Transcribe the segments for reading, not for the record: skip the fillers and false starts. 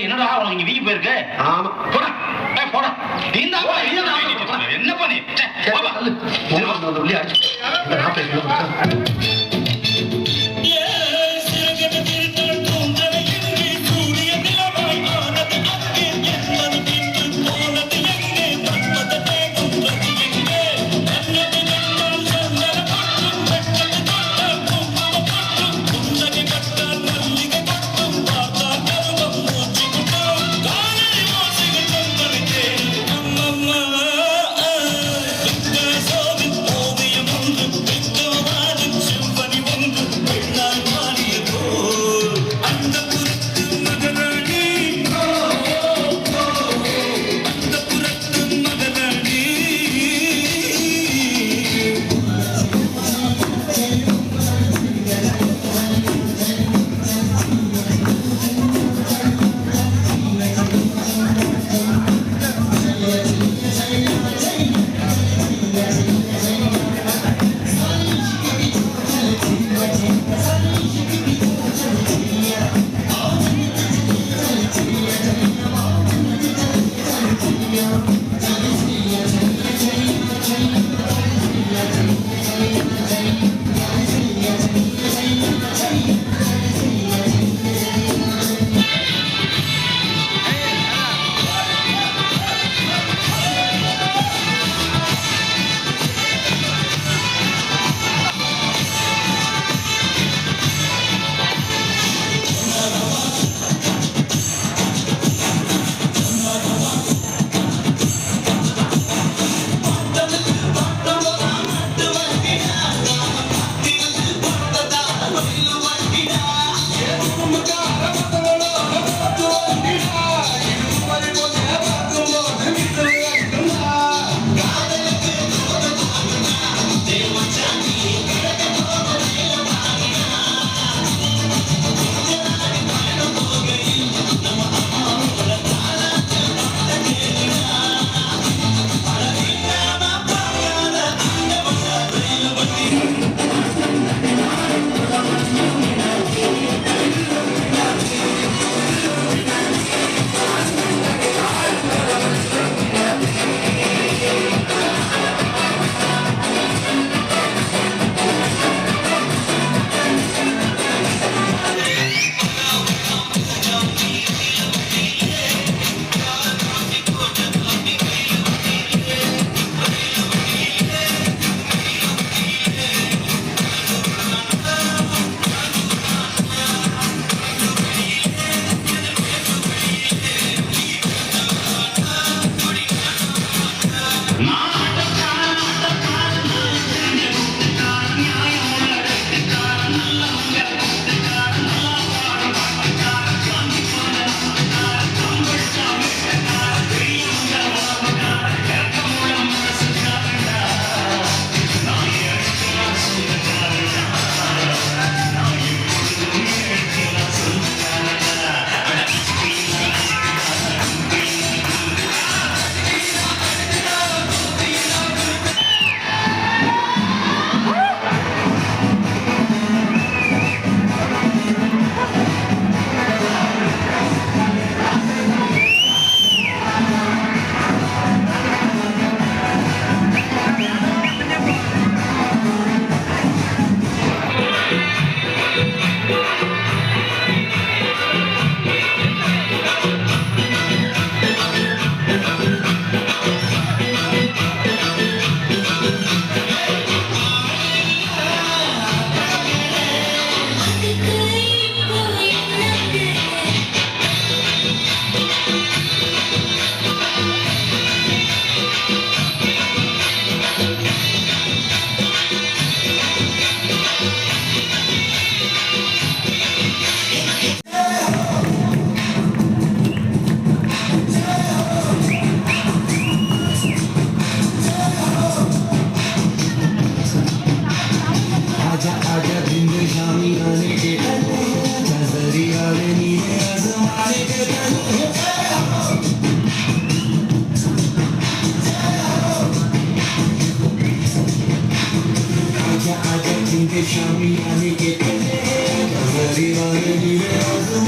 என்னடா அவனுக்கு இங்க வீங்கி போயிருக்கு. ஆமா போடா போடா. என்ன பண்ணி Show me how to get in there.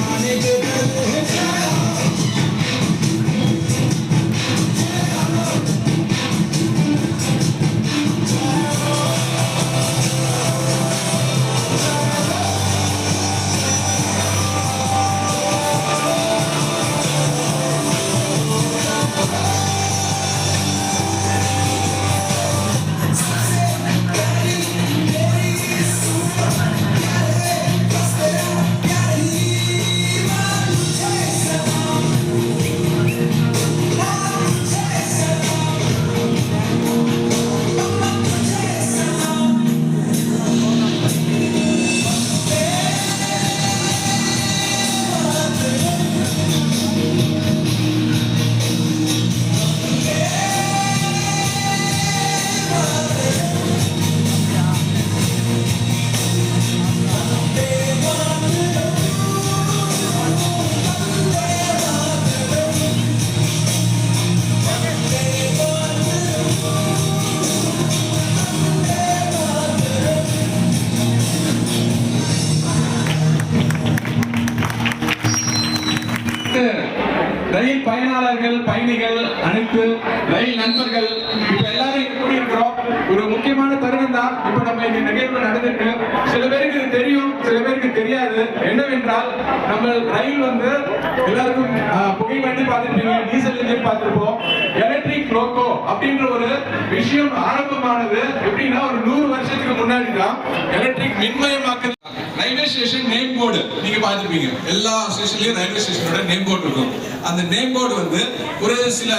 ரயில் பயனாளர்கள், பயணிகள், அனைத்து ரயில் நண்பர்கள் இப்ப எல்லாரும் கூடி இருக்கிறோம். ஒரு முக்கியமான தருணம் தான் இப்ப நம்ம இந்த நிகழ்வு நடந்திருக்கு. சில பேருக்கு இது தெரியும், சில பேருக்கு தெரியாது. என்னவென்றால் நம்ம ரயில் வந்து எல்லாருக்கும் புகை வண்டி பார்த்திருப்பீங்க, டீசல் இன்ஜின் பார்த்திருப்போம். எலக்ட்ரிக் லோகோ அப்படின்ற ஒரு விஷயம் ஆரம்பமானது எப்படின்னா ஒரு 100 வருஷத்துக்கு முன்னாடி தான். எலக்ட்ரிக் மின்மயமாக்கல். ரயில்வே ஸ்டேஷன் நேம் போர்டு நீங்க பார்த்திருப்பீங்க. எல்லா ஸ்டேஷன்லயும் ரயில்வே ஸ்டேஷனோட நேம் போர்டு இருக்கும். அந்த நேம் போர்டு வந்து ஒரு சில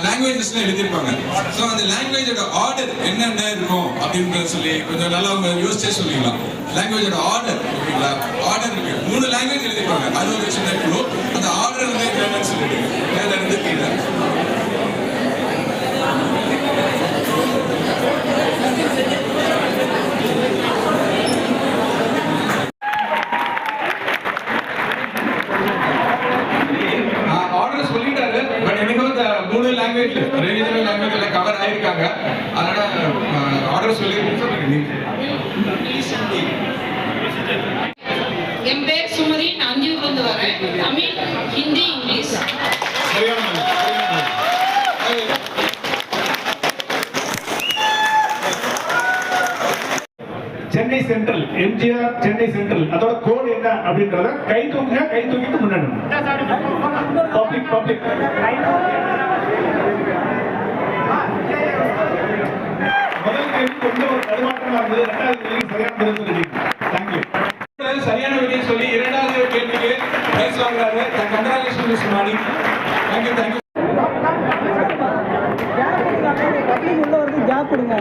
லாங்குவேஜஸ்ல எழுதியிருப்பாங்க. ஸோ அந்த லாங்குவேஜோட ஆர்டர் என்னென்ன இருக்கும் அப்படின்னு சொல்லி கொஞ்சம் நல்லா யோசிச்சே சொல்லிக்கலாம். லாங்குவேஜோட ஆர்டர் ஓகேங்களா, ஆர்டர் இருக்கு. 3 லாங்குவேஜ் எழுதியிருப்பாங்க. அது ஒரு சின்ன குழு. அந்த ஆர்டர் வந்து என்னன்னு சொல்லிட்டு மேல இருந்து கீழே லாங்குவேஜ்ல கவர் ஆயிருக்காங்க. அதனால ஆர்டர் சொல்லி என் பேர் சுமதி, நான் அஞ்சியூர்ல இருந்து வரேன். Tamil, Hindi, English. Chennai central, MGR Chennai central, அதோட கோடு என்ன அப்படின்றத கை தூக்குங்க, கை தூக்கிட்டு முன்னாடி பப்ளிக் பப்ளிக். முதல் கேள்வி கொஞ்சம் ஒரு தடுமாற்றமா இருந்தது. 2வது கேள்வி சரியான பதில் சொல்லிட்டீங்க. தேங்க்யூ. சரியான விடையை சொல்லி 2வது கேள்விக்கு பிரைஸ் வாங்குறாரு. Congratulation miss Mani. Thank you thank you. உள்ள வந்து ஜாப் கொடுங்க.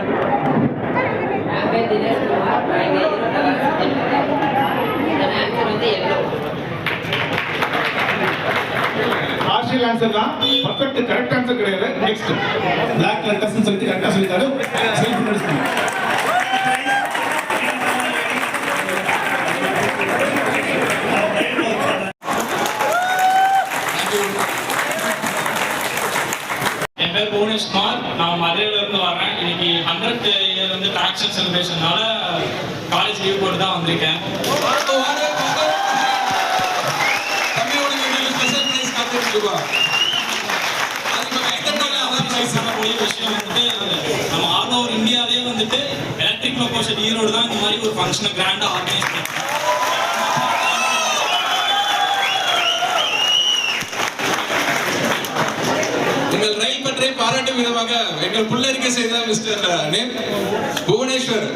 பார்ஷியல் ஆன்சர் தான், பர்ஃபெக்ட் கரெக்ட் ஆன்சர் கிடையாது. நெக்ஸ்ட் பிளாக் லெட்டர்ஸ் சொல்லி கரெக்டா சொல்லிட்டாரு. செல்ஃப் நடிச்சுங்க. என் பேர் புவனேஷ்குமார், நான் மதுரையில இருந்து வரேன். இன்னைக்கு 100th இயர் வந்து டாக்ஸன் செலிப்ரேஷனால காலேஜ் லீவ் போட்டு தான் வந்திருக்கேன். விஷயம் வந்துட்டு நம்ம ஆல் ஓவர் இந்தியாவிலே வந்துட்டு எலக்ட்ரிக் லோகோஷன் ஈரோடு தான் இந்த மாதிரி ஒரு ஃபங்க்ஷனை கிராண்டா ஆர்கனைஸ் பண்ணி எங்கள் ரயில் பற்றி பாராட்டும் விதமாக எங்கள் புள்ளறிக்கை செய்த மிஸ்டர் நேம் புவனேஸ்வர்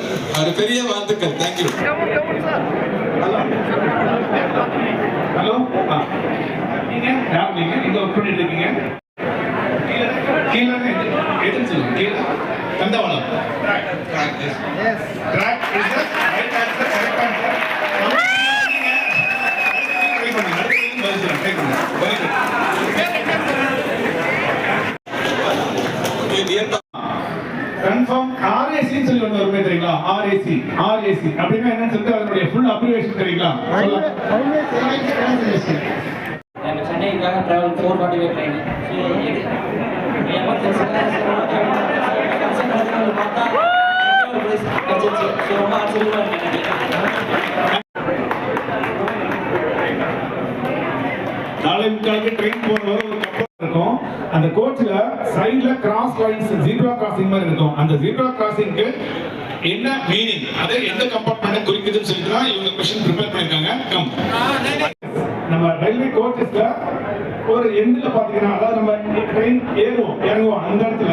ஒரு பெரிய வாழ்த்துக்கள். தேங்க்யூ. ஹலோ, நீங்க யார்? நீங்க இங்க ஒர்க் பண்ணிட்டு இருக்கீங்க? கீழே எதுன்னு சொல்லுங்க. கீழே தண்டவாளம். Track is right answer, correct answer. Try பண்ணுங்க. ட்ரை பண்ணுங்க. Very good. கன்ஃபார்ம் RAC ன்னு சொல்லி ஒன்று வருமே தெரியுங்களா? RAC அப்படின்னா என்னன்னு சொல்லிட்டு அதனுடைய ஃபுல் அப்ரிவேஷன் தெரியுங்களா? சென்னைக்காக டிராவல் 445 ட்ரெயின். நாளை முக்காலுக்கு ட்ரெயின் போற ஒரு கப்பல் இருக்கும். அந்த கோச்ல சைடுல கிராஸ் லைன்ஸ், ஜீப்ரா கிராசிங் மாதிரி இருக்கும். அந்த ஜீப்ரா கிராசிங்க்கு என்ன மீனிங், அதை எந்த கம்பார்ட்மெண்ட் குறிக்குதுன்னு சொல்லிட்டு தான் இவங்க क्वेश्चन ப்ரிப்பேர் பண்ணிருக்காங்க. கம், நம்ம ரயில்வே கோச்சஸ்ல ஒரு எண்ட்ல பாத்தீங்கன்னா, அதாவது நம்ம ட்ரெயின் இறங்குவோம் அந்த இடத்துல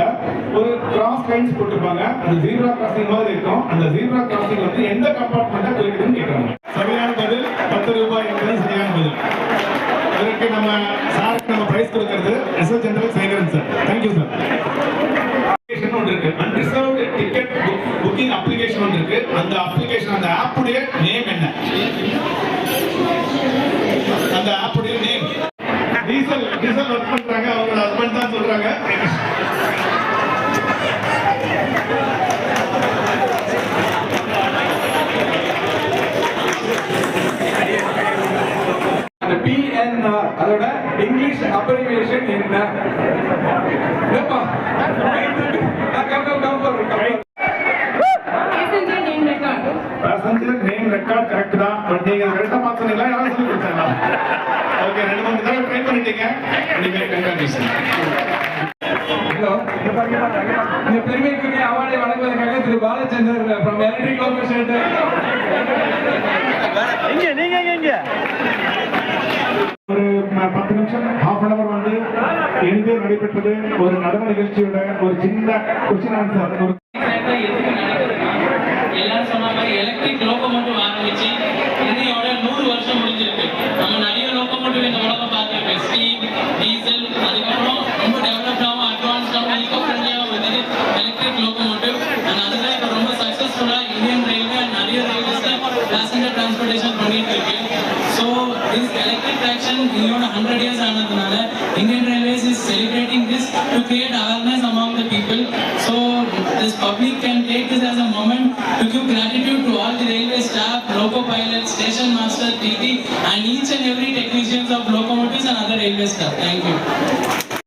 ஒரு கிராஸ் லைன்ஸ் போட்டுருப்பாங்க. அது ஜீப்ரா கிராசிங் மாதிரி இருக்கும். அந்த ஜீப்ரா கிராசிங் வந்து எந்த கம்பார்ட்மெண்ட் குறிக்குதுன்னு கேட்கறாங்க. சரியான பதில் 10 ரூபாய் என்பது சரியான பதில். அதற்கு நம்ம சாருக்கு நம்ம பிரைஸ் கொடுக்கிறது S L general Sekaran sir. Thank you sir. Application ஒன்று இருக்கு, அன்ரிசர்வ்டு டிக்கெட் புக்கிங் அப்ளிகேஷன் ஒன்று இருக்கு. அந்த அப்ளிகேஷன், அந்த ஆப்புடைய நேம் என்ன? அந்த ஆப்புடைய நேம். டீசல் ஒர்க் பண்றாங்க, அவங்க ஹஸ்பண்ட் தான் சொல்றாங்க. அந்த PNR அதோட இங்கிலீஷ் அப்ரிவியேஷன் என்ன? என்னப்பா? பேசஞ்சர் நேம் ரெக்கார்ட் கரெக்ட் தான். பட் நீங்க கரெக்டா மாத்தீங்களா? யாரும் சொல்லி கொடுத்தாங்களா? ஓகே, 2-3 தடவை ட்ரை பண்ணிட்டீங்க. anyway, congratulations. ஹலோ, இந்த பெருமைக்குரிய அவார்டை வழங்குவதற்காக திரு Balachander from electric loco shed. ஒரு 10 நிமிஷம் half an hour வந்து எளிதே நடைபெற்றது ஒரு நடன நிகழ்ச்சியோட ஒரு சின்ன கொஸ்டின் ஆன்சர் ஒரு எல்லாரும் சொன்ன மாதிரி எலக்ட்ரிக் லோகோமோட்டிவ் ஆரம்பிச்சு இன்னையோட 100 வருஷம் முடிஞ்சிருக்கு. நம்ம நிறைய லோகோமோட்டிவ் இந்த உலகம் பார்த்துருக்கோம். ஸ்டீம், டீசல், அதுக்கப்புறம் ரொம்ப டெவலப்டாகவும் அட்வான்ஸ்டாகவும் ஈகோ ஃப்ரெண்ட்லியாக வந்து எலக்ட்ரிக் லோகோமோட்டிவ். அண்ட் அதுதான் இப்போ ரொம்ப சக்ஸஸ்ஃபுல்லாக இந்தியன் ரயில்வே நிறைய ரயில்வேஸில் பேசஞ்சர் டிரான்ஸ்போர்ட்டேஷன் பண்ணிட்டு இருக்கு. ஸோ திஸ் எலக்ட்ரிக் ட்ராக்ஷன் இன்னையோட 100 years ஆனதுனால Indian railways is celebrating this to create awareness among the people. So this public can take this as a moment to give gratitude to all the railway staff, loco pilots, station master, TT, and each and every technicians of locomotives and other railway staff. Thank you.